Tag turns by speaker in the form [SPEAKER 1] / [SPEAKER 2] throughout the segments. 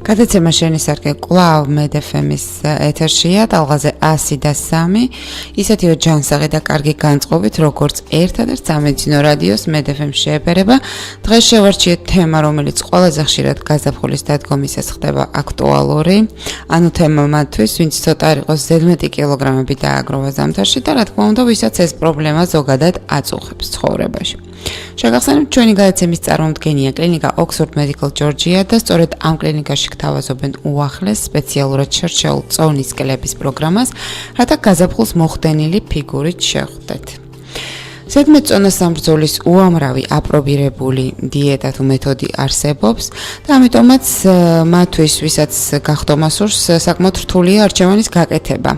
[SPEAKER 1] გადაცემა შენისარგე კვლავ მედეფემის ეთერშია, ტალღაზე 100.3, ისეთივე ჯანსაღი და კარგი განწყობით, როგორც ერთადერთ სამედიცინო რადიოს მედეფემს შეეფერება. დღეს შევარჩიეთ თემა, რომელიც ყველაზე ხშირად გაზაფხულის დადგომისას ხდება აქტუალური, ანუ თემა მათთვის, ვინც ცოტა არ იყოს ზედმეტი კილოგრამები დააგროვა ზამთარში და რა თქმა უნდა, ვისაც ეს პრობლემა ზოგადად აწუხებს ცხოვრებაში. შეგახსენებთ, ჩვენი გადაცემის წარმოდგენია კლინიკა Oxford Medical Georgia და სწორედ ამ კლინიკაში გთავაზობენ უახლეს სპეციალურად შერჩეულ წონის კლების პროგრამას, რათა გაზაფხულს მოხდენილი ფიგურით შეხვდეთ. ზედმეტ წონას სამბრძოლის უამრავი აპრობირებული დიეტა თუ მეთოდი არსებობს და ამიტომაც მათთვის, ვისაც გახდომა სურს, საკმაოდ რთულია არჩევანის გაკეთება.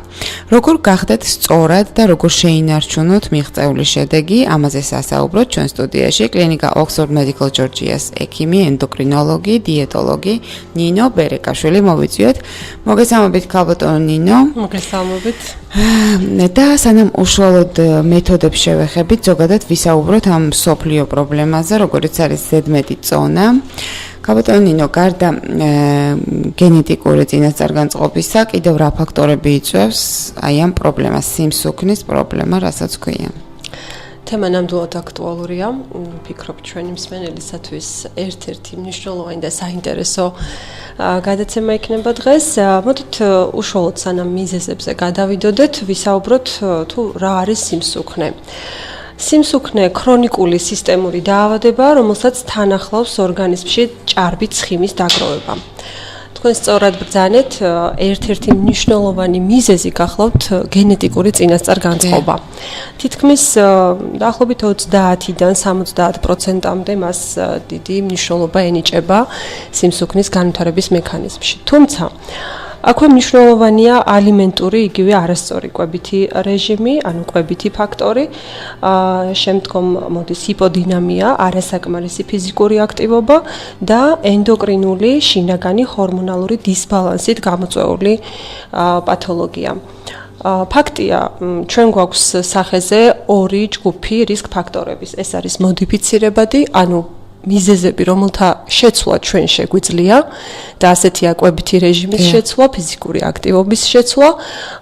[SPEAKER 1] როგორ გახდეთ სწორად და როგორ შეინარჩუნოთ მიღწეული შედეგი, ამაზე სასაუბროთ ჩვენ სტუდიაში კლინიკა Oxford Medical Georgia-ს ექიმი, ენდოკრინოლოგი, დიეტოლოგი ნინო ბერეკაშვილი მოვიწვიოთ. მოგესალმებით ქალბატონო ნინო.
[SPEAKER 2] მოგესალმებით.
[SPEAKER 1] და სანამ უშუალოდ მეთოდებს შევეხებით, ზოგადად ვისაუბროთ ამ მსოფლიო პრობლემაზე, როგორც არის ზედმეტი წონა. ქალბატონო ნინო, გარდა გენეტიკური წინასწარმეტყობისა, კიდევ რა ფაქტორები იწვევს აი ამ პრობლემას, სიმსუქნის პრობლემა, რასაც ქვია?
[SPEAKER 2] თემა ნამდვილად აქტუალურია. ვფიქრობ, ჩვენი მსმენელისათვის ერთ-ერთი მნიშვნელოვანი და საინტერესო გადაცემა იქნება დღეს. მოდით უშუალოდ სანამ მიზეზებზე გადავიდოდეთ, ვისაუბროთ თუ რა არის სიმსუქნე. სიმსუქნე ქრონიკული სისტემური დაავადებაა, რომელსაც თან ახლავს ორგანიზმში ჭარბი ცხიმის დაგროვება. თქვენ სწორად ბრძანეთ, ერთ-ერთი მნიშვნელოვანი მიზეზი გახლავთ გენეტიკური წინასწარმეტყობა. თითქმის დაახლოებით 30-დან 70%-მდე მას დიდი მნიშვნელობა ენიჭება სიმსუქნის განვითარების მექანიზმში. თუმცა აქვე მნიშვნელოვანია ალიმენტური, იგივე არასწორი კვებითი რეჟიმი, ანუ კვებითი ფაქტორი, შემდგომ მოდის ჰიპოდინამია, არასაკმარისი ფიზიკური აქტივობა და ენდოკრინული შინაგანი ჰორმონალური დისბალანსით გამოწვეული პათოლოგია. ფაქტია, ჩვენ გვაქვს სახეზე ორი ჯგუფი რისკ ფაქტორების. ეს არის მოდიფიცირებადი, ანუ მიზეზები, რომელთა შეცვლა ჩვენ შეგვიძლია და ასეთია კვებითი რეჟიმის შეცვლა, ფიზიკური აქტივობის შეცვლა,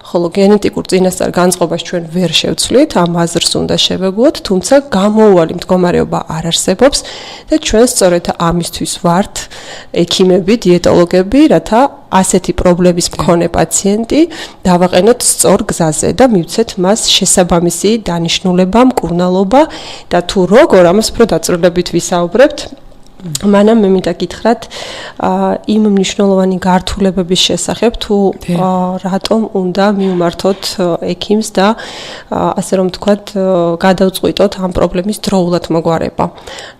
[SPEAKER 2] ხოლო გენეტიკურ წინასწარმეტყობას ჩვენ ვერ შევცვლით, ამ აზრს უნდა შევეგუოთ, თუმცა გამოუვალი მდგომარეობა არ არსებობს და ჩვენ სწორედ ამისთვის ვართ ექიმები, დიეტოლოგები, რათა ასეთი პრობლემის მქონე პაციენტი დავაყენოთ სწორ გზაზე და მივცეთ მას შესაბამისი დანიშნულება, მკურნალობა და თუ როგორ ამას უფრო დაწვრილებით ვისაუბრებთ, მანამ მე მინდა გითხრათ იმ მნიშვნელოვანი გართულებების შესახებ, თუ რატომ უნდა მივმართოთ ექიმს და ასე რომ ვთქვათ, გადავწყვიტოთ ამ პრობლემის დროულად მოგვარება.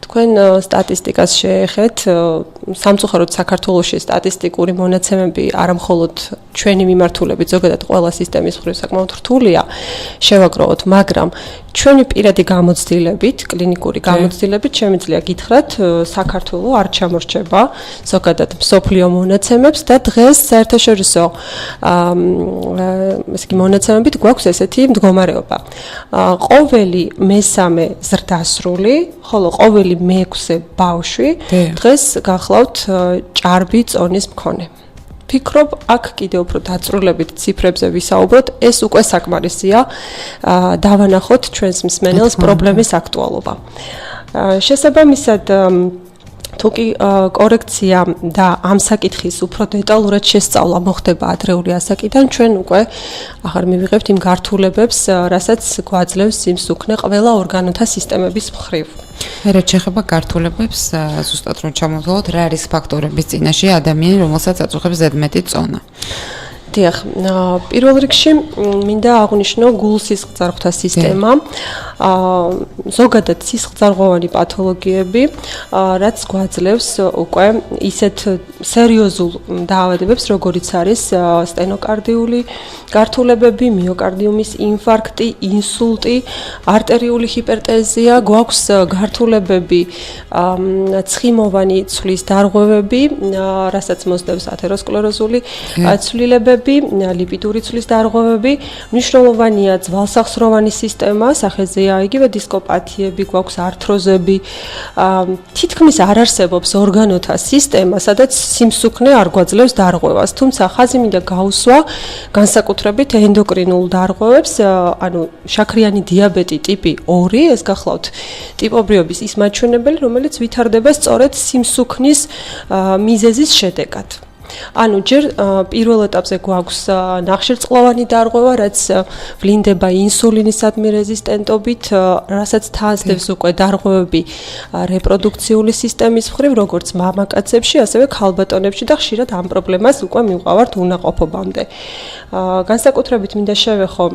[SPEAKER 2] თქვენ სტატისტიკას შეეხეთ, სამწუხაროდ საქართველოში სტატისტიკური მონაცემები არამხოლოდ ჩვენი მიმართულებით, ზოგადად ყველა სისტემის მხრივ საკმაოდ რთულია შევაგროვოთ, მაგრამ ჩვენი პირადი გამოცდილებით, კლინიკური გამოცდილებით შემიძლია გითხრათ, საქართველო არ ჩამორჩება ზოგადად მსოფლიო მონაცემებს და დღეს საერთაშორისო მონაცემებით გვაქვს ესეთი მდგომარეობა. ყოველი მესამე ზრდასრული, ხოლო ყოველი მეექვსე ბავშვი დღეს გახლავთ ჭარბი წონის მქონე. ვფიქრობ, აქ კიდევ უფრო დაწვრილებით ციფრებზე ვისაუბროთ, ეს უკვე საკმარისია დავანახოთ ჩვენს მსმენელს პრობლემის აქტუალობა. შესაბამისად, თუკი კორექცია და ამ საკითხის უფრო დეტალურად შესწავლა მოხდება ადრეული ასაკიდან, ჩვენ უკვე აღარ მივიღებთ იმ გართულებებს, რასაც გვაძლევს სიმსუქნე ყველა ორგანოთა სისტემების მხრივ.
[SPEAKER 1] რაც შეეხება გართულებებს, ზუსტად რომ ჩამოვთვალოთ, რა არის ფაქტორების წინაშე ადამიანი, რომელსაც აწუხებს ზედმეტი წონა?
[SPEAKER 2] დიახ, პირველ რიგში მინდა აღვნიშნო გულ-სისხლძარღვთა სისტემა, ზოგადად სისხლძარღვოვანი პათოლოგიები, რაც გვაძლევს უკვე ისეთ სერიოზულ დაავადებებს, როგორიც არის სტენოკარდიული გართულებები, მიოკარდიუმის ინფარქტი, ინსულტი, არტერიული ჰიპერტენზია, გვაქვს გართულებები, ცხიმოვანი ცვლის დარღვევები, რასაც მოსდევს ათეროსკლეროზული ცვლილებები, დარღვევები, ლიპიდური ცვლის დარღვევები, მნიშვნელოვანია ძვალსახსროვანი სისტემა, სახეზეა იგივე დისკოპათიები, გვაქვს ართროზები. თითქმის არ არსებობს ორგანოთა სისტემა, სადაც სიმსუქნე არ გვაძლევს დარღვევას, თუმცა ხაზი მინდა გაუსვა განსაკუთრებით ენდოკრინულ დარღვევებს, ანუ შაქრიანი დიაბეტი ტიპი 2, ეს გახლავთ ტიპობრიობის ის მაჩვენებელი, რომელიც ვითარდება სწორედ სიმსუქნის მიზეზის შედეგად. ანუ ჯერ პირველ ეტაპზე გვაქვს ნახშირწყლოვანი დარღვევა, რაც ვლინდება ინსულინისადმი რეზისტენტობით, რასაც თანსდევს უკვე დარღვევები რეპროდუქციული სისტემის მხრივ, როგორც მამაკაცებში, ასევე ქალბატონებში და ხშირად ამ პრობლემას უკვე მივყავართ უნაყოფობამდე. განსაკუთრებით მინდა შევეხო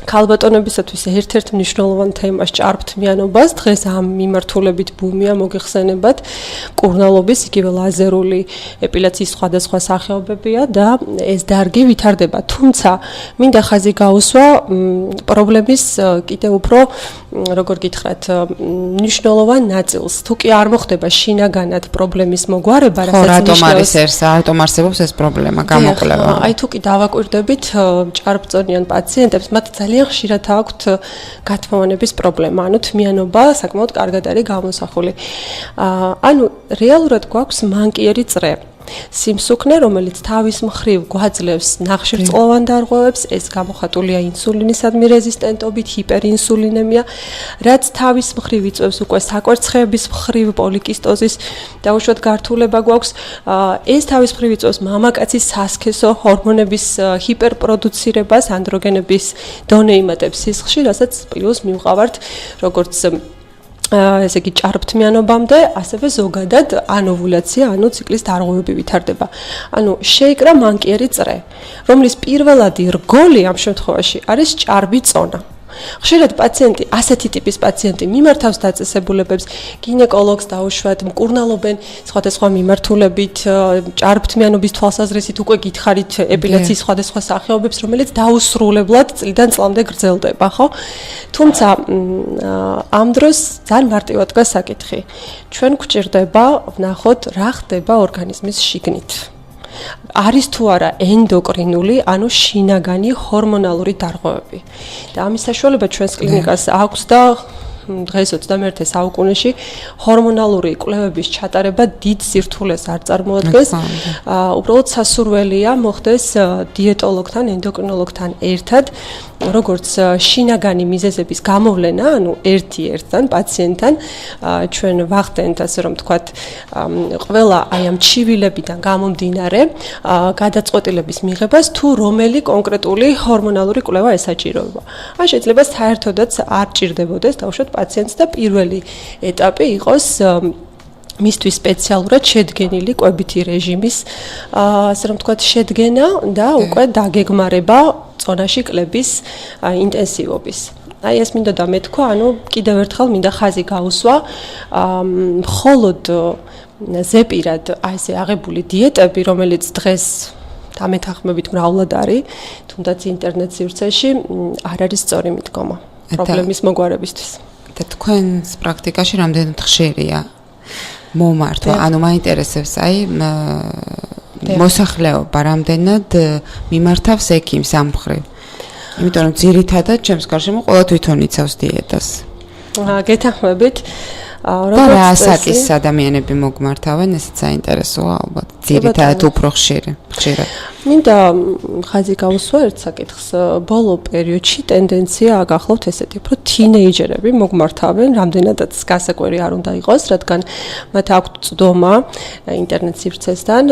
[SPEAKER 2] ქალბატონებისათვის ერთ-ერთ მნიშვნელოვან თემას ჭარბთმიანობას, დღეს ამ მიმართულებით ბუმია მოგეხსენებათ, მკურნალობის, იგივე ლაზერული ეპილაციის სხვადასხვა სახეობებია და ეს დარგი ვითარდება. თუმცა მინდა ხაზი გაუსვა პრობლემის კიდევ უფრო, როგორ გითხრათ, მნიშვნელოვან ნაწილს. თუ კი არ მოხდება შინაგანად პრობლემის მოგვარება,
[SPEAKER 1] რატომ არსებობს ეს პრობლემა, გამოკვლევა?
[SPEAKER 2] აი თუ კი დავაკვირდებით ჭარბწონიან პაციენტებს, მათ ძალიან ხშირად აქვთ გათმოვანების პრობლემა, ანუ თმიანობა საკმაოდ კარგად არის გამოსახული. ანუ რეალურად გვაქვს მანკიერი წრე. სიმსუქნე, რომელიც თავის მხრივ გვაძლევს ნახშირწყლოვან დარღვევებს, ეს გამოხატულია ინსულინისადმი რეზისტენტობით, ჰიპერინსულინემია, რაც თავის მხრივ იწვევს უკვე საკვერცხეების მხრივ პოლიკისტოზის დაუშვათ გართულება გვაქვს. ეს თავის მხრივ იწვევს მამაკაცის სასქესო ჰორმონების ჰიპერპროდუცირებას, ანდროგენების დონე იმატებს სისხლში, რასაც პლუს მივყავართ როგორც ესე იგი ჭარბთმიანობამდე, ასევე ზოგადად ანოვულაცია, ანუ ციკლის დარღვევები ვითარდება. ანუ შეიკრა მანკიერი წრე, რომლის პირველადი რგოლი ამ შემთხვევაში არის ჭარბი წონა. ხშირად პაციენტი, ასეთი ტიპის პაციენტი მიმართავს დაწესებულებებს, გინეკოლოგს დაუშვათ, მკურნალობენ სხვადასხვა მიმართულებით, ჭარბთმიანობის თვალსაზრისით უკვე გითხარით ეპილაციის სხვადასხვა სახეობებს, რომელიც დაუსრულებლად წლიდან წლამდე გრძელდება, ხო? თუმცა ამ დროს ძალიან მარტივად დგას საკითხი. ჩვენ გვჭირდება ვნახოთ, რა ხდება ორგანიზმის შიგნით. არის თუ არა ენდოკრინული, ანუ შინაგანი ჰორმონალური დარღვევები. და ამის საშუალება ჩვენს კლინიკას აქვს და დღეს 21 საუკუნეში ჰორმონალური კვლევების ჩატარება დიდ სირთულეს არ წარმოადგენს. უბრალოდ სასურველია მოხდეს დიეტოლოგთან, ენდოკრინოლოგთან ერთად, როგორც შინაგანი მიზეზების გამოვლენა, ანუ ერთ-ერთთან პაციენტთან ჩვენ ვახდენთ, ასე რომ ვთქვათ, ყველა აი ამ ჩივილებიდან გამომდინარე გადაწყვეტილების მიღებას, თუ რომელი კონკრეტული ჰორმონალური კვლევა ესაჭიროება. ან შეიძლება საერთოდაც არ ჭირდებოდეს დაუშვათ პაციენტს და პირველი ეტაპი იყოს მისთვის სპეციალურად შედგენილი კვებითი რეჟიმის, ასე რომ ვთქვათ, შედგენა და უკვე დაგეგმარება წონაში კლების ინტენსივობის. აი ეს მინდოდა მეთქვა, ანუ კიდევ ერთხელ მინდა ხაზი გაუსვა, მხოლოდ ზეპირად აი ესე აღებული დიეტები, რომელიც დღეს დამეთანხმებით მრავლად არის, თუნდაც ინტერნეტ სივრცეში არ არის სწორი მიდგომა პრობლემის მოგვარებისთვის.
[SPEAKER 1] და თქვენს პრაქტიკაში რამდენად ხშირია მომართვა? ანუ მაინტერესებს აი მოსახლეობა რამდენად მიმართავს ექიმს ამ მხრივ? იმიტომ რომ ძირითადად ჩემს გარშემო ყველა თვითონ იცავს დიეტას.
[SPEAKER 2] გეთანხმებით.
[SPEAKER 1] და რა ასაკის ადამიანები მოგმართავენ, ესეც საინტერესოა ალბათ. ძირითადად უფრო ხშირად.
[SPEAKER 2] მინდა ხაზი გაუსვა ერთ საკითხს. ბოლო პერიოდში ტენდენცია აგახლავთ ესეთი, რომ თინეიჯერები მოგმართავენ, რამდენადაც გასაკვირი არ უნდა იყოს, რადგან მათ აქვთ წვდომა ინტერნეტ სივრცესთან,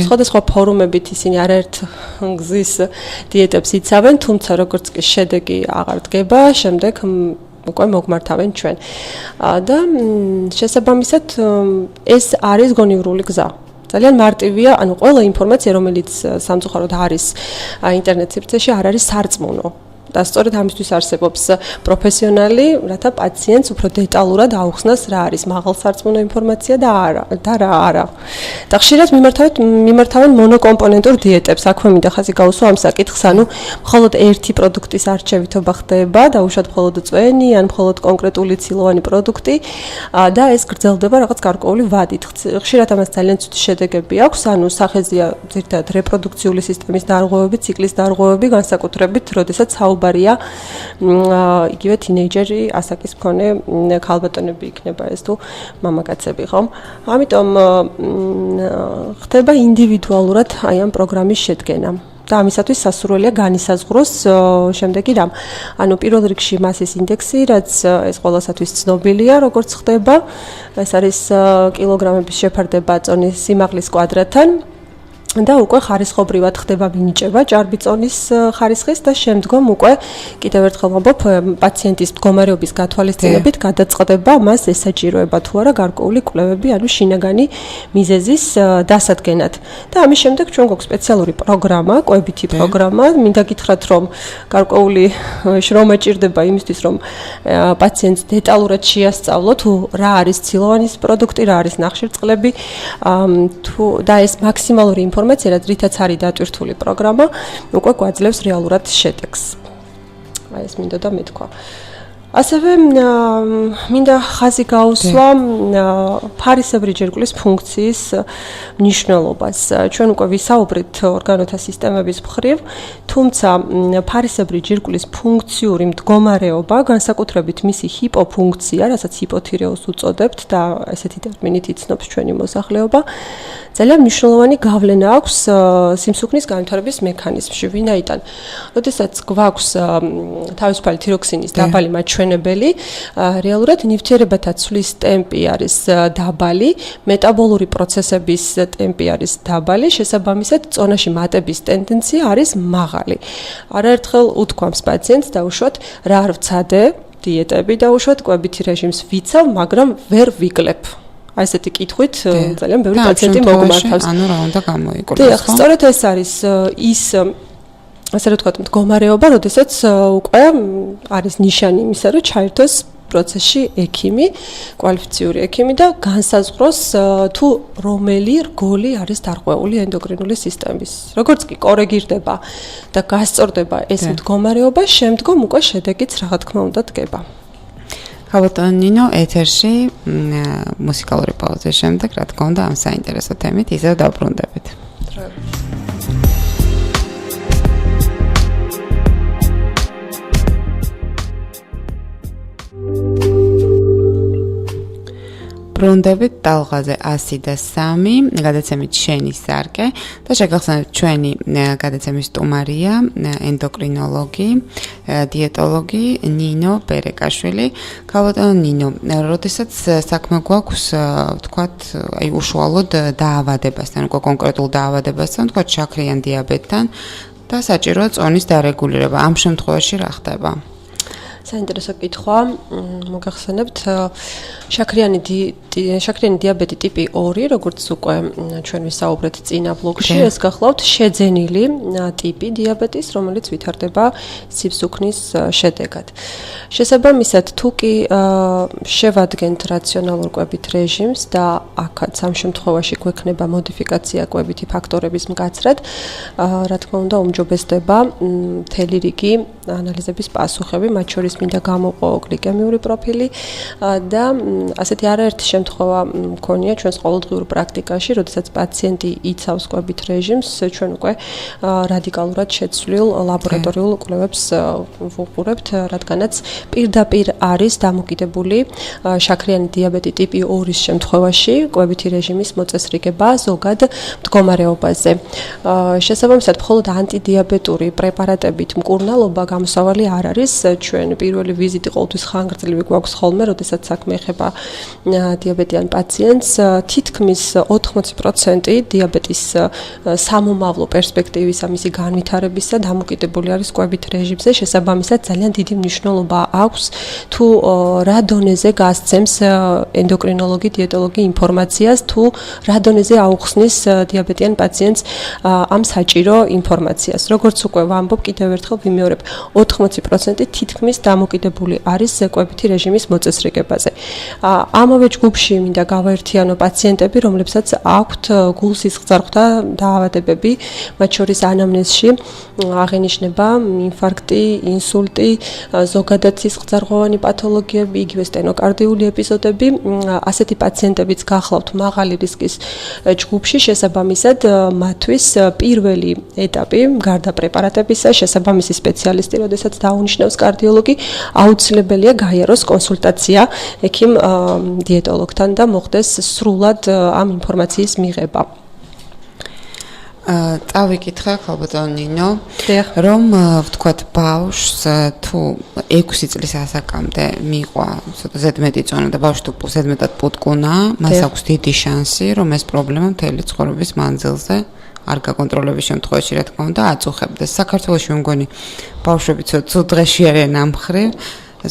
[SPEAKER 2] სხვადასხვა ფორუმებით ისინი არაერთ გზის დიეტებს იცავენ, თუმცა როგორც კი შედეგი აღარ დგება, შემდეგ უკვე მოგმართავენ ჩვენ. და შესაბამისად ეს არის გონივრული გზა. ძალიან მარტივია, ანუ ყველა ინფორმაცია, რომელიც სამწუხაროდ არის ინტერნეტ სივრცეში, არ არის სარწმუნო. და სწორედ ამისთვის არსებობს პროფესიონალი, რათა პაციენტს უფრო დეტალურად აუხსნას რა არის მაღალსარწმუნო ინფორმაცია და რა არა. და ხშირად მიმართავენ მონოკომპონენტურ დიეტებს. აქვე მინდა ხაზი გაუსვა ამ საკითხს, ანუ მხოლოდ ერთი პროდუქტის არჩევითობა ხდება, დაუშვათ მხოლოდ წვენი ან მხოლოდ კონკრეტული ცილოვანი პროდუქტი და ეს გრძელდება რაღაც გარკვეული ვადით. ხშირად ამას ძალიან ცუდი შედეგები აქვს, ანუ სახეზეა ზოგადად რეპროდუქციული სისტემის დარღვევები, ციკლის დარღვევები, განსაკუთრებით, როდესაც საუბარია იგივე თინეიჯერი, ასაკის მქონე ქალბატონები იქნება ეს თუ მამაკაცები, ხო? ამიტომ ხდება ინდივიდუალურად აი ამ პროგრამის შედგენა. და ამისათვის სასურველია განისაზღვროს შემდეგი რამ. ანუ პირველ რიგში მასის ინდექსი, რაც ეს ყველასათვის ცნობილია, როგორც ხდება. ეს არის კილოგრამების შეფარდება წონის სიმაღლის კვადრატთან. და უკვე ხარისხობრივად ხდება მინიჭება ჭარბი წონის ხარისხის და შემდგომ უკვე კიდევ ერთხელ ვამბობ პაციენტის მდგომარეობის გათვალისწინებით გადაწყდება მას ესაჭიროება თუ არა გარკვეული კვლევები, ანუ შინაგანი მიზეზის დასადგენად. და ამის შემდეგ ჩვენ გვაქვს სპეციალური პროგრამა, კვებითი პროგრამა. მინდა გითხრათ, რომ გარკვეული შრომა ჭირდება იმისთვის, რომ პაციენტს დეტალურად შეასწავლო თუ რა არის ცილოვანის პროდუქტი, რა არის ნახშირწყლები, თუ და ეს მაქსიმალური ინფორმაცია, რითაც არის დატვირთული პროგრამა, უკვე გვაძლევს რეალურად შედეგს. აი ეს მინდოდა მეთქვა. ასევე მინდა ხაზი გაუსვა ფარისებრი ჯირკვლის ფუნქციის მნიშვნელობას. ჩვენ უკვე ვისაუბრეთ ორგანოთა სისტემების მხრივ, თუმცა ფარისებრი ჯირკვლის ფუნქციური მდგომარეობა, განსაკუთრებით მისი ჰიპოფუნქცია, რასაც ჰიპოთირეოზს უწოდებთ და ესეთი ტერმინით იცნობს ჩვენი მოსახლეობა, ძალიან მნიშვნელოვანი გავლენა აქვს სიმსუქნის განვითარების მექანიზმში. ვინაიდან, როდესაც გვაქვს თავისუფალი თიროქსინის დაბალი მაჩვენებელი, რეალურად ნივთიერებათა ცვლის ტემპი არის დაბალი, მეტაბოლური პროცესების ტემპი არის დაბალი, შესაბამისად წონაში მატების ტენდენცია არის მაღალი. არაერთხელ უთქვამს პაციენტს დაუშვათ რა არ ვცადე, დიეტები დაუშვათ, კვებითი რეჟიმს ვიცავ, მაგრამ ვერ ვიკლებ. აი ესეთი კითხვით ძალიან ბევრი პაციენტი მოგმართავს.
[SPEAKER 1] ანუ რა უნდა გამოიყუროს?
[SPEAKER 2] დიახ, სწორედ ეს არის ის ასე რომ ვთქვათ, მდგომარეობა, როდესაც უკვე არის ნიშანი იმისა, რომ ჩაერთოს პროცესში ექიმი, კვალიფიციური ექიმი და განსაზღვროს თუ რომელი რგოლი არის დარღვეული ენდოკრინული სისტემის. როგორც კი კორეგირდება და გასწორდება ეს მდგომარეობა, შემდგომ უკვე შედეგიც რა თქმა უნდა დგება.
[SPEAKER 1] ქალბატონ ნინო, ეთერში მუსიკალური პაუზის შემდეგ, რა თქმა უნდა, ამ საინტერესო თემით ისევ დავბრუნდებით. ბრუნდებით ტალღაზე 103, გადაცემით შენი სარკე და შეგახსენებთ ჩვენი გადაცემის სტუმარია, ენდოკრინოლოგი, დიეტოლოგი ნინო ბერეკაშვილი. ქალბატონ ნინო, როდესაც საქმე გვაქვს, ვთქვათ, აი უშუალოდ დაავადებასთან, უკვე კონკრეტულ დაავადებასთან, ვთქვათ, შაქრიან დიაბეტთან და საჭიროა წონის დარეგულირება. ამ შემთხვევაში რა ხდება?
[SPEAKER 2] საინტერესო კითხვა. მოგახსენებთ შაქრიანი დიაბეტი ტიპი 2, როგორც უკვე ჩვენ ვისაუბრეთ წინა ბლოგში, ეს გახლავთ შეძენილი ტიპი დიაბეტის, რომელიც ვითარდება სიმსუქნის შედეგად. შესაბამისად, თუ კი შევადგენთ რაციონალურ კვებით რეჟიმს და აქაც ამ შემთხვევაში გვექნება მოდიფიკაცია კვებითი ფაქტორების მკაცრად, რა თქმა უნდა, უმჯობესდება მთელი რიგი ანალიზების პასუხები, მათ შორის მინდა გამოყო გლიკემიური პროფილი და ასეთი არაერთი შემთხვევა მქონია ჩვენს ყოველდღიურ პრაქტიკაში, როდესაც პაციენტი იცავს კვებით რეჟიმს, ჩვენ უკვე რადიკალურად შეცვლილ ლაბორატორიულ კვლევებს ვუყურებთ, რადგანაც პირდაპირ არის დამოკიდებული შაქრიანი დიაბეტი ტიპი 2-ის შემთხვევაში კვებითი რეჟიმის მოწესრიგება ზოგად მდგომარეობაზე. შესაბამისად, მხოლოდ ანტიდიაბეტური პრეპარატებით მკურნალობა გამოსავალი არ არის. ჩვენ პირველი ვიზიტი ყოველთვის ხანგრძლივი გვაქვს ხოლმე, როდესაც საქმე ეხება დიაბეტიან პაციენტს თითქმის 80% დიაბეტის სამომავლო პერსპექტივის ამისი განვითარების და დამოკიდებული არის კვებით რეჟიმზე. შესაბამისად, ძალიან დიდი მნიშვნელობა აქვს თუ რა დონეზე გასცემს ენდოკრინოლოგი, დიეტოლოგი ინფორმაციას, თუ რა დონეზე აუხსნის დიაბეტიან პაციენტს ამ საჭირო ინფორმაციას. როგორც უკვე ვამბობ, კიდევ ერთხელ ვიმეორებ, 80% თითქმის დამოკიდებული არის კვებითი რეჟიმის მოწესრიგებაზე. ამავე ჯგუფში მინდა გავაერთიანო პაციენტები, რომლებსაც აქვთ გულსისხლძარღვთა დაავადებები, მათ შორის ანამნეზში აღინიშნება ინფარქტი, ინსულტი, ზოგადად სისხლძარღვოვანი პათოლოგიები, იგივე სტენოკარდიული ეპიზოდები. ასეთი პაციენტებიც გახლავთ მაღალი რისკის ჯგუფში, შესაბამისად მათთვის პირველი ეტაპი გარდა პრეპარატებისა, შესაბამისი სპეციალისტი, როდესაც დაუნიშნავს კარდიოლოგი, აუცილებელია გაიაროს კონსულტაცია ექიმ დიეტოლოგთან და მოხდეს სრულად ამ ინფორმაციის მიღება.
[SPEAKER 1] წავიკითხე ხალბატონ ნინო, რომ ვთქვათ ბავშვს თუ 6 წლის ასაკამდე მიყვა ცოტა ზედმეტი წონა და ბავშვი თუ ზედმეტად პუტკუნა, მას აქვს დიდი შანსი, რომ ეს პრობლემა მთელი ცხოვრების მანძილზე არ გაკონტროლების შემთხვევაში, რა თქმა უნდა, აწუხებდეს. საქართველოში მე მგონი ბავშვები ცოტა დღეში არიან ამ მხრივ,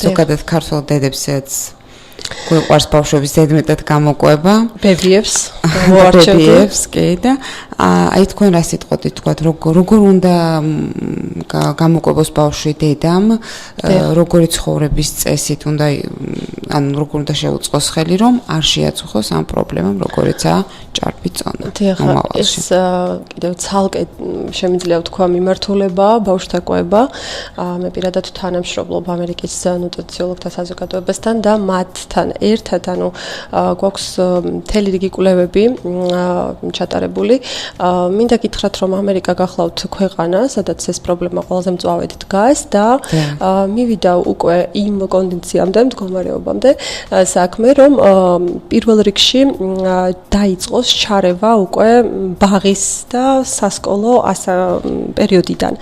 [SPEAKER 1] ზოგადად ქართველ დედებსაც გვიყვარს ბავშვების ზედმეტად გამოკვება,
[SPEAKER 2] ბებიებს,
[SPEAKER 1] კი და აი თქვენ რა სიტყვით თქვათ, როგორ უნდა გამოკვებოს ბავშვი დედამ, როგორი ცხოვრების წესით უნდა, ანუ როგორ უნდა შეუწყოს ხელი, რომ არ შეაწუხოს ამ პრობლემამ, როგორიცაა ჭარბი წონა.
[SPEAKER 2] ეს კიდევ ცალკე შემიძლია ვთქვა მიმართულება, ბავშვთა კვება. მე პირადად თანამშრომლობ ამერიკის ნუტრიციოლოგთა საზოგადოებასთან და მათთან ერთად, ანუ გვაქვს მთელი რიგი კვლევები ჩატარებული. მინდა გითხრათ, რომ ამერიკა გახლავთ ქვეყანა, სადაც ეს პრობლემა ყველაზე მწვავედ დგას და მივიდა უკვე იმ კონდიციამდე, მდგომარეობამდე საქმე, რომ პირველ რიგში დაიწყოს ჩარევა უკვე ბაღის და სასკოლო პერიოდიდან.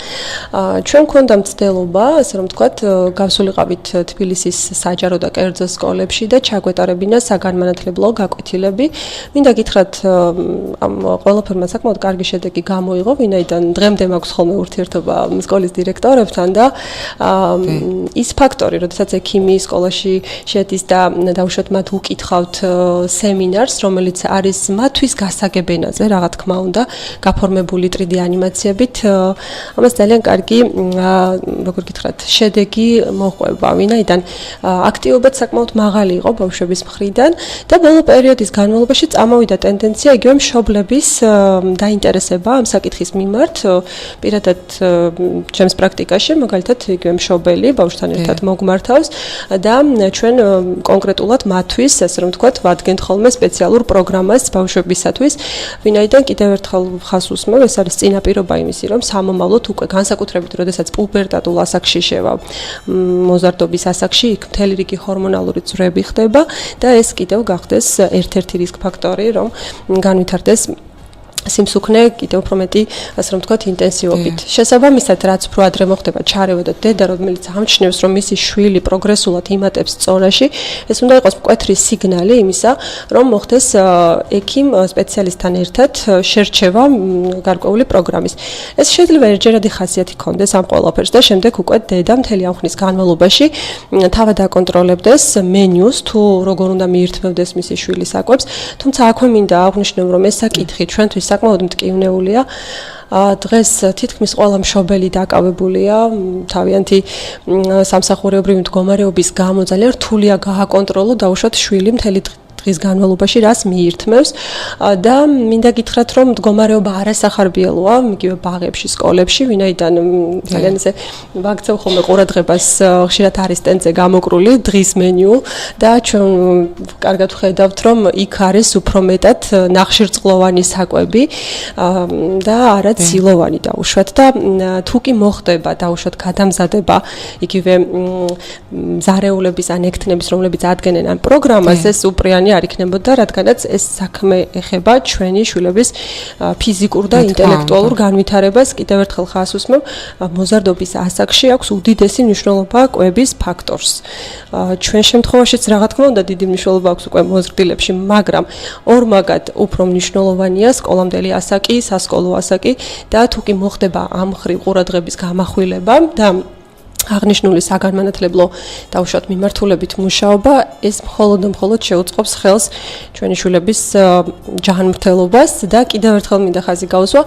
[SPEAKER 2] ჩვენ გვქონდა მცდელობა, ასე რომ ვთქვათ, გავსულიყავით თბილისის საჯარო და კერძო სკოლებში და ჩაგვეტარებინა საგანმანათლებლო გაკვეთილები. მინდა გითხრათ, ამ ყველაფერმა საკმაოდ კარგი შედეგი გამოიღო, ვინაიდან დღემდე მაქვს ხოლმე ურთიერთობა სკოლის დირექტორებთან და ის ფაქტორი, როდესაც ექიმი სკოლაში შედის და დაუშვათ მათ უკითხავთ სემინარს, რომელიც არის მათთვის გასაგებ ენაზე, რა თქმა უნდა, გაფორმებული 3D ანიმაციებით, ამას ძალიან კარგი, როგორ გითხრათ, შედეგი მოჰყვება, ვინაიდან აქტივობაც საკმაოდ მაღალი იყო ბავშვების მხრიდან და ბოლო პერიოდის განმავლობაში წამოვიდა ტენდენცია იგივე მშობლების დაინტერესება ამ საკითხის მიმართ. პირადად ჩემს პრაქტიკაში, მაგალითად, იგივე მშობელი ბავშვთან ერთად მოგმართავს და ჩვენ კონკრეტულად მათთვის, ასე რომ ვთქვათ, ვადგენთ ხოლმე სპეციალურ პროგრამას ბავშვებისათვის, ვინაიდან კიდევ ერთხელ ხას უსმევ, ეს არის წინაპირობა იმისი, რომ სამომავლოდ უკვე განსაკუთრებით, როდესაც პუბერტატულ ასაკში შევა, მოზარდობის ასაკში, იქ მთელი რიგი ჰორმონალური ძვრები ხდება და ეს კიდევ გახდეს ერთ-ერთი რისკ ფაქტორი, რომ განვითარდეს სიმსუქნე კიდევ უფრო მეტი, ასე რომ ვთქვათ, ინტენსივობით. შესაბამისად, რაც უფრო ადრე მოხდება ჩარევა და დედა, რომელიც ამჩნევს, რომ მისი შვილი პროგრესულად იმატებს წონაში, ეს უნდა იყოს მკვეთრი სიგნალი იმისა, რომ მოხდეს ექიმ სპეციალისტთან ერთად შერჩევა გარკვეული პროგრამის. ეს შეიძლება ერთჯერადი ხასიათი ჰქონდეს ამ ყველაფერს და შემდეგ უკვე დედა მთელი ამ ხნის განმავლობაში თავად აკონტროლებდეს მენიუს, თუ როგორ უნდა მიირთმევდეს მისი შვილის საკვებს, თუმცა აქვე მინდა აღვნიშნო, რომ ეს საკითხი ჩვენთვის საკმაოდ მტკივნეულია. დღეს თითქმის ყველა მშობელი დაკავებულია თავიანთი სამსახურეობრივი მდგომარეობის გამო ძალიან რთულია გააკონტროლო დაუშვათ შვილი მთელი დღის განმავლობაში რას მიირთმევს და მინდა გითხრათ, რომ მდგომარეობა არასახარბიელოა იგივე ბაღებში, სკოლებში, ვინაიდან ძალიან ესე ვაქცევ ხოლმე ყურადღებას, ხშირად არის ტენტზე გამოკრული დღის მენიუ და ჩვენ კარგად ვხედავთ, რომ იქ არის უფრო მეტად ნახშირწყლოვანი საკვები და არა ცილოვანი დაუშვათ და თუ კი მოხდება დაუშვათ გადამზადება იგივე მზარეულების ან ექთნების, რომლებიც ადგენენ ამ პროგრამას, ეს უპრიანი მნიშვნელოვანი არ იქნებოდა, რადგანაც ეს საქმე ეხება ჩვენი შვილების ფიზიკურ და ინტელექტუალურ განვითარებას. კიდევ ერთხელ ხას უსმევ, მოზარდობის ასაკში აქვს უდიდესი მნიშვნელობა კვების ფაქტორს. ჩვენ შემთხვევაშიც რა თქმა უნდა დიდი მნიშვნელობა აქვს უკვე მოზრდილებში, მაგრამ ორმაგად უფრო მნიშვნელოვანია სკოლამდელი ასაკი, სასკოლო ასაკი და თუ კი მოხდება ამ ხრივ ყურადღების გამახვილება და აღნიშნული საგანმანათლებლო დაუშვათ მიმართულებით მუშაობა ეს მხოლოდ შეუწყობს ხელს ჩვენი შვილების ჯანმრთელობას და კიდევ ერთხელ მინდა ხაზი გავუსვა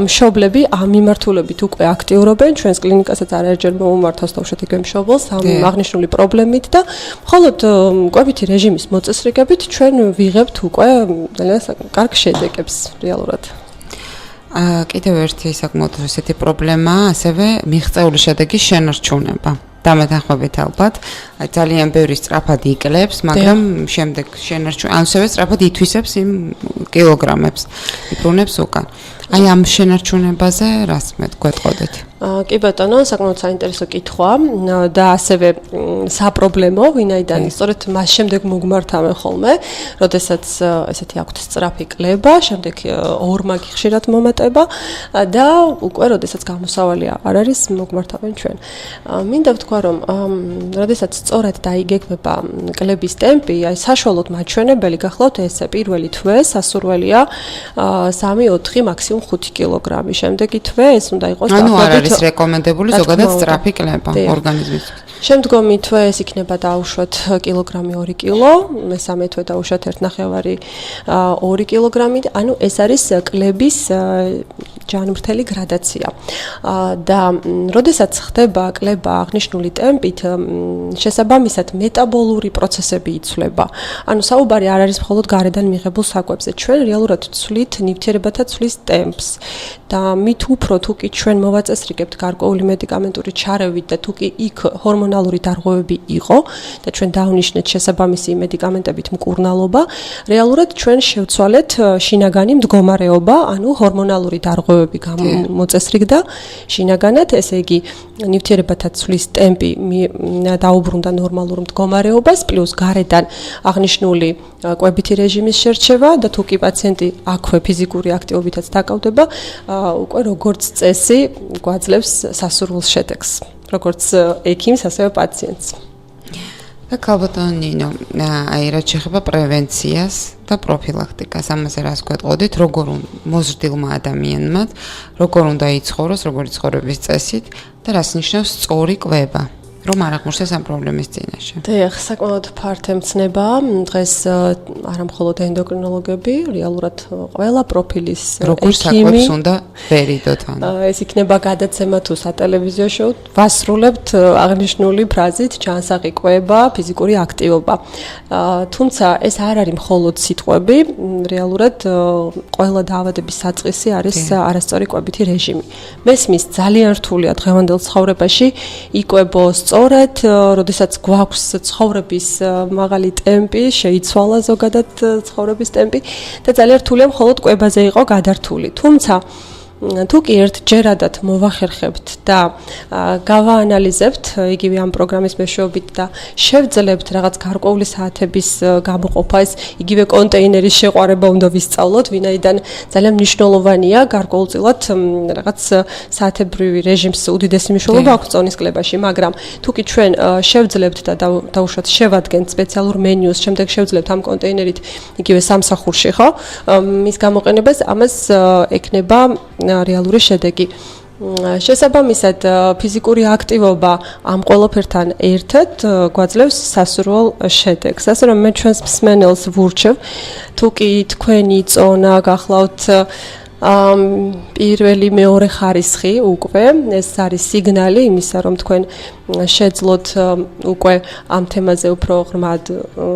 [SPEAKER 2] მშობლები ამ მიმართულებით უკვე აქტიურობენ ჩვენს კლინიკასაც არაერთხელ მომმართავს დაუშვათ იგივე მშობელს ამ აღნიშნული პრობლემით და მხოლოდ კვებითი რეჟიმის მოწესრიგებით ჩვენ ვიღებთ უკვე ძალიან კარგ შედეგებს რეალურად.
[SPEAKER 1] კიდევ ერთი საკმაოდ ესეთი პრობლემაა, ასევე მიღწეული შედეგის შენარჩუნება. დამეთანხმებით ალბათ, ძალიან ბევრი სწრაფად იკლებს, მაგრამ შემდეგ ასევე სწრაფად ითვისებს იმ კილოგრამებს, იბრუნებს უკან. აი ამ შენარჩუნებაზე რას გვეტყოდეთ?
[SPEAKER 2] კი ბატონო, საკმაოდ საინტერესო კითხვა და ასევე საპრობლემო, ვინაიდან სწორედ მას შემდეგ მოგმართავენ ხოლმე, როდესაც ესეთი აქვთ სწრაფი კლება, შემდეგ ორმაგი ხშირად მომატება და უკვე როდესაც გამოსავალი არ არის, მოგმართავენ ჩვენ. მინდა ვთქვა, რომ როდესაც სწორად დაიგეგმება კლების ტემპი, აი საშუალოდ მაჩვენებელი გახლავთ ესე პირველი თვე, სასურველია 3-4 მაქსიმუმ 5 კილოგრამი. შემდეგი თვე ეს უნდა იყოს
[SPEAKER 1] დაახლოებით არის რეკომენდებული ზოგადად სწრაფი კლება ორგანიზმისთვის.
[SPEAKER 2] შემდგომი თვე ეს იქნება დაუშვათ კილოგრამი 2 კილო, მესამე თვე დაუშვათ 1.5 2 კილოგრამი, ანუ ეს არის კლების ჯანმრთელი გრადაცია. და როდესაც ხდება კლება აღნიშნული ტემპით, შესაბამისად მეტაბოლური პროცესები იცვლება. ანუ საუბარი არ არის მხოლოდ გარედან მიღებულ საკვებზე. ჩვენ რეალურად ვცვლით ნივთიერებათა ცვლის ტემპს და მით უფრო თუ კი ჩვენ მოვაწესრიგებთ გარკვეული მედიკამენტური ჩარევით და თუ კი იქ ჰორმონალური დარღვევები იყო და ჩვენ დავნიშნეთ შესაბამისი მედიკამენტებით მკურნალობა, რეალურად ჩვენ შევცვალეთ შინაგანი მდგომარეობა, ანუ ჰორმონალური დარღვევები გამოწესრიგდა შინაგანად, ესე იგი ნივთიერებათა ცვლის ტემპი დაუბრუნდა ნორმალურ მდგომარეობას, პლუს გარედან აღნიშნული კვებითი რეჟიმის შერჩევა და თუ კი პაციენტი აქვე ფიზიკური აქტივობითაც დაკავდება, უკვე როგორც წესი გვაძლევს სასურველ შედეგს. როგორც ექიმს, ასევე პაციენტს.
[SPEAKER 1] და ქალბატონო ნინო, აი რაც შეეხება პრევენციას და პროფილაქტიკას, ამაზე რას გვეტყოდით, როგორ მოზრდილმა ადამიანმა, როგორ უნდა იცხოვროს, როგორი ცხოვრების წესით და რას ნიშნავს სწორი კვება? რომ არ აღმოჩნდეს ამ პრობლემის წინაშე.
[SPEAKER 2] დიახ, საკმაოდ ფართო მცნება. დღეს არა მხოლოდ ენდოკრინოლოგები, რეალურად ყველა პროფილის
[SPEAKER 1] როგორ საკვებს უნდა ვერიდოთ ან.
[SPEAKER 2] ეს იქნება გადაცემა თუ სატელევიზიო შოუ, ვასრულებთ აღნიშნული ფრაზით ჯანსაღი კვება, ფიზიკური აქტივობა. თუმცა ეს არ არის მხოლოდ სიტყვები, რეალურად ყველა დაავადების საწყისი არის არასწორი კვებითი რეჟიმი. მესმის ძალიან რთულია დღევანდელ ცხოვრებაში იკვებოს სწორად, როდესაც გვაქვს ცხოვრების მაღალი ტემპი, შეიცვალა ზოგადად ცხოვრების ტემპი და ძალიან რთულია მხოლოდ კვებაზე იყო გადართული. თუმცა თუ კი ერთჯერადად მოვახერხებთ და გავაანალიზებთ იგივე ამ პროგრამის მეშვეობით და შევძლებთ რაღაც გარკვეული საათების გამოყოფა, ეს იგივე კონტეინერის შეყვარება უნდა ვისწავლოთ, ვინაიდან ძალიან მნიშვნელოვანია გარკვეულწილად რაღაც საათებრივი რეჟიმს უდიდესი მნიშვნელობა აქვს წონის კლებაში, მაგრამ თუ კი ჩვენ შევძლებთ და დაუშვათ შევადგენთ სპეციალურ მენიუს, შემდეგ შევძლებთ ამ კონტეინერით იგივე სამსახურში, ხო? მის გამოყენებას ამას ექნება რეალური შედეგი. შესაბამისად, ფიზიკური აქტივობა ამ ყველაფერთან ერთად გვაძლევს სასურველ შედეგს. ასე რომ მე ჩვენს მსმენელს ვურჩევ, თუ კი თქვენი წონა გახლავთ პირველი მეორე ხარისხი უკვე ეს არის სიგნალი იმისა, რომ თქვენ შეძლოთ უკვე ამ თემაზე უფრო ღრმად,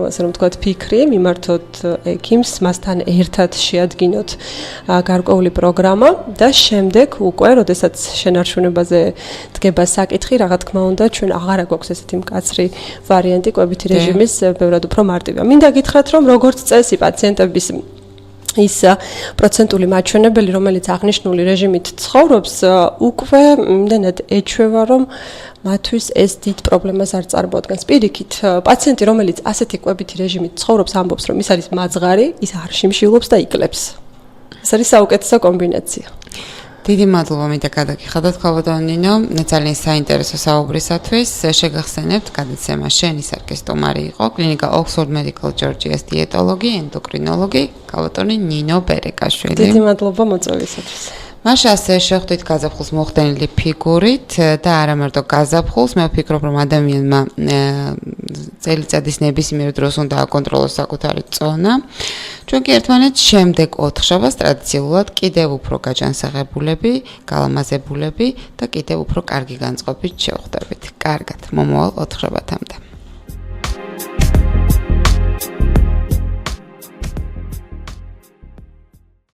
[SPEAKER 2] ასე რომ ვთქვათ, ფიქრი მიმართოთ ექიმს, მასთან ერთად შეადგინოთ გარკვეული პროგრამა და შემდეგ უკვე, როდესაც შენარჩუნებაზე დგება საკითხი, რა თქმა უნდა, ჩვენ აღარა გვაქვს ესეთი მკაცრი ვარიანტი კვებითი რეჟიმის, ბევრად უფრო მარტივია. მინდა გითხრათ, რომ როგორც წესი პაციენტების ის პროცენტული მაჩვენებელი, რომელიც აღნიშნული რეჟიმით ცხოვრობს, უკვე იმდენად ეჩვევა, რომ მათთვის ეს დიდ პრობლემას არ წარმოადგენს. პირიქით, პაციენტი, რომელიც ასეთი კვებითი რეჟიმით ცხოვრობს, ამბობს, რომ ის არის მაძღარი, ის არ შიმშილობს და იკლებს. ეს არის საუკეთესო კომბინაცია.
[SPEAKER 1] დიდი მადლობა მინდა გადაგიხადოთ ქალბატონო ნინო, ძალიან საინტერესო საუბრისათვის. შეგახსენებთ გადაცემა შენი სარკე სტომარი იყო, კლინიკა Oxford Medical Georgia's დიეტოლოგი, ენდოკრინოლოგი, ქალბატონი ნინო ბერეკაშვილი.
[SPEAKER 2] დიდი მადლობა მოწვევისათვის.
[SPEAKER 1] მაშ ასე შევხვდით გაზაფხულს მოხდენილი ფიგურით და არა მარტო გაზაფხულს, მე ვფიქრობ, რომ ადამიანმა წელიწადის ნებისმიერ დროს უნდა აკონტროლოს საკუთარი წონა. ჩვენ კი ერთმანეთს შემდეგ 4 შაბათს ტრადიციულად კიდევ უფრო გაჯანსაღებულები, გალამაზებულები და კიდევ უფრო კარგი განწყობით შევხვდებით. კარგად, მომავალ 4 შაბათამდე.